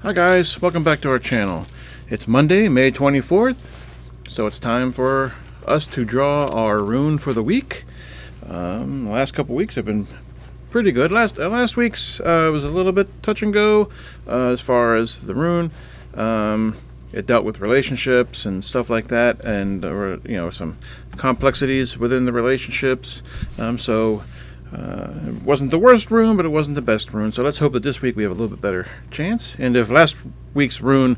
Hi guys, welcome back to our channel. It's Monday, May 24th, so it's time for us to draw our rune for the week. The last couple weeks have been pretty good. Last week's was a little bit touch and go as far as the rune. It dealt with relationships and stuff like that, and some complexities within the relationships. It wasn't the worst rune, but it wasn't the best rune. So let's hope that this week we have a little bit better chance. And if last week's rune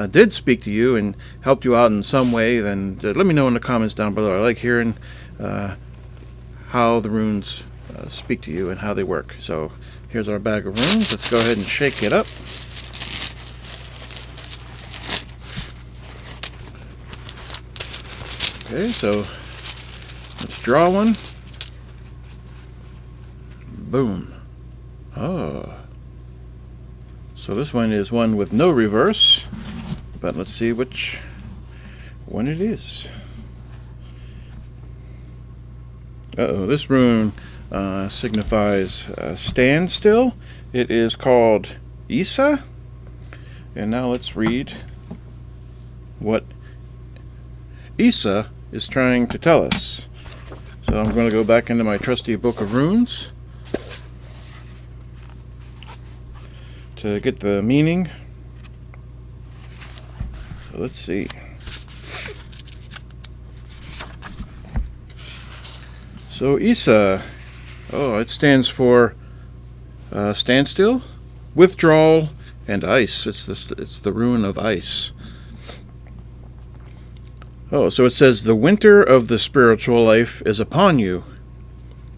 did speak to you and helped you out in some way, then let me know in the comments down below. I like hearing how the runes speak to you and how they work. So here's our bag of runes. Let's go ahead and shake it up. Okay, so let's draw one. Boom. Oh. So this one is one with no reverse, but let's see which one it is. Uh-oh, this rune signifies stand still. It is called Isa. And now let's read what Isa is trying to tell us. So I'm going to go back into my trusty book of runes to get the meaning. So let's see. So Isa, it stands for standstill, withdrawal, and ice. It's the rune of ice. Oh, so it says the winter of the spiritual life is upon you.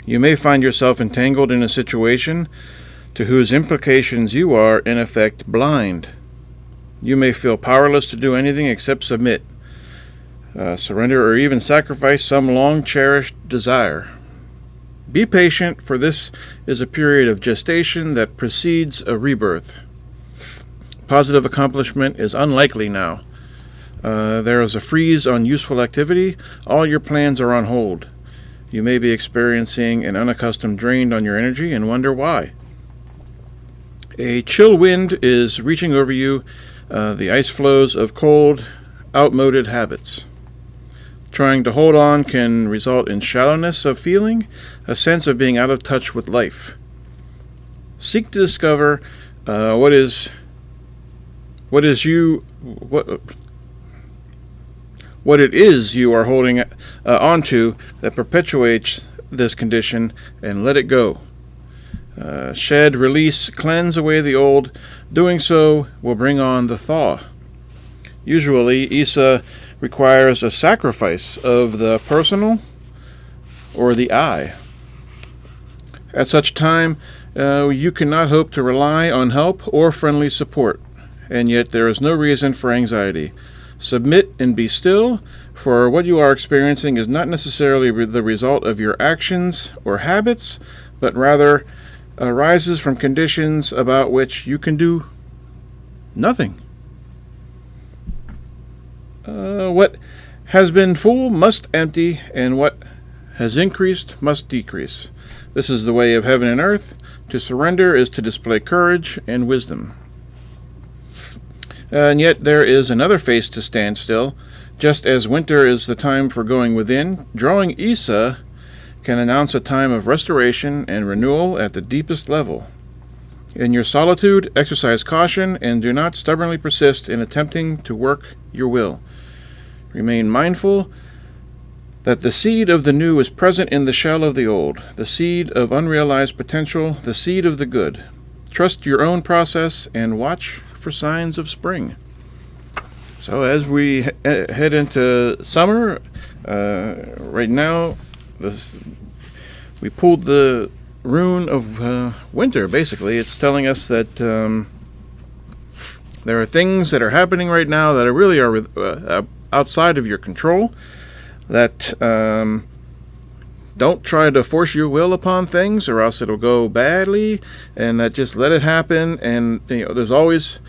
You may find yourself entangled in a situation to whose implications you are, in effect, blind. You may feel powerless to do anything except submit, surrender, or even sacrifice some long-cherished desire. Be patient, for this is a period of gestation that precedes a rebirth. Positive accomplishment is unlikely now. There is a freeze on useful activity. All your plans are on hold. You may be experiencing an unaccustomed drain on your energy and wonder why. A chill wind is reaching over you, the ice flows of cold, outmoded habits. Trying to hold on can result in shallowness of feeling, a sense of being out of touch with life. Seek to discover what it is you are holding onto that perpetuates this condition, and let it go. Shed, release, cleanse away the old. Doing so will bring on the thaw. Usually, Isa requires a sacrifice of the personal or the I. At such time, you cannot hope to rely on help or friendly support, and yet there is no reason for anxiety. Submit and be still, for what you are experiencing is not necessarily the result of your actions or habits, but rather arises from conditions about which you can do nothing. What has been full must empty, and what has increased must decrease. This is the way of heaven and earth. To surrender is to display courage and wisdom. And yet there is another face to stand still. Just as winter is the time for going within, drawing Isa can announce a time of restoration and renewal at the deepest level. In your solitude, exercise caution and do not stubbornly persist in attempting to work your will. Remain mindful that the seed of the new is present in the shell of the old, the seed of unrealized potential, the seed of the good. Trust your own process and watch for signs of spring. So as we head into summer, right now, we pulled the rune of winter. Basically, it's telling us that there are things that are happening right now that really are outside of your control. That don't try to force your will upon things, or else it'll go badly. And that just let it happen. And there's always,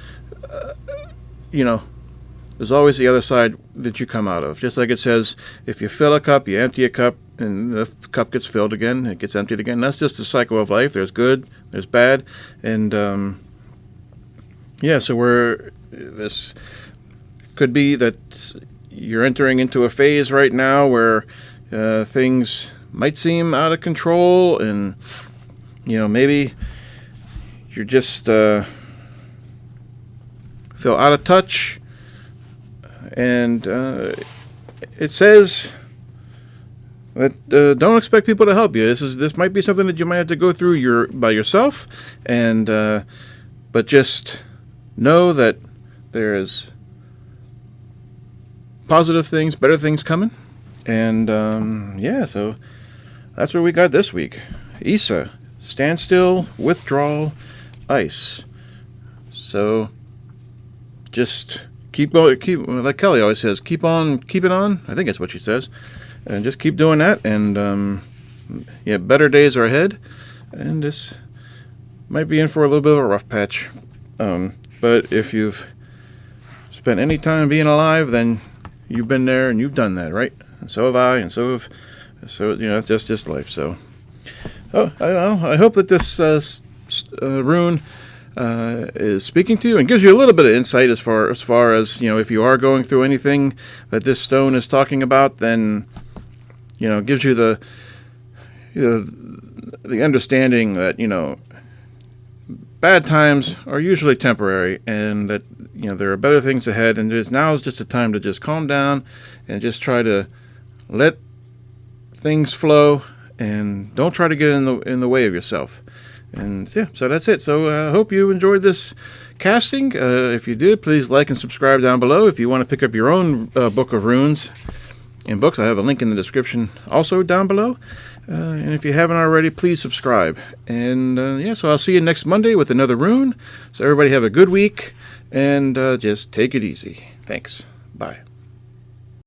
there's always the other side that you come out of. Just like it says, if you fill a cup, you empty a cup, and the cup gets filled again, it gets emptied again. That's just the cycle of life. There's good, there's bad, and Yeah, so this could be that you're entering into a phase right now where things might seem out of control, and maybe you're just feel out of touch, and it says that don't expect people to help you. This might be something that you might have to go through by yourself, and but just know that there is positive things, better things coming. And so that's what we got this week. Isa, standstill, withdrawal, ice. So just keep like Kelly always says, keep it on. I think that's what she says. And just keep doing that, and better days are ahead. And this might be in for a little bit of a rough patch. But if you've spent any time being alive, then you've been there and you've done that, right? And so have I, and so it's just life. So, I hope that this rune is speaking to you and gives you a little bit of insight as far as if you are going through anything that this stone is talking about, then gives you the understanding that bad times are usually temporary, and that there are better things ahead, and now is just a time to just calm down and just try to let things flow, and don't try to get in the way of yourself. And so that's it. So I hope you enjoyed this casting. If you did, please like and subscribe down below. If you want to pick up your own book of runes and books, I have a link in the description also down below. And if you haven't already, please subscribe. And so I'll see you next Monday with another rune. So everybody have a good week, and just take it easy. Thanks. Bye.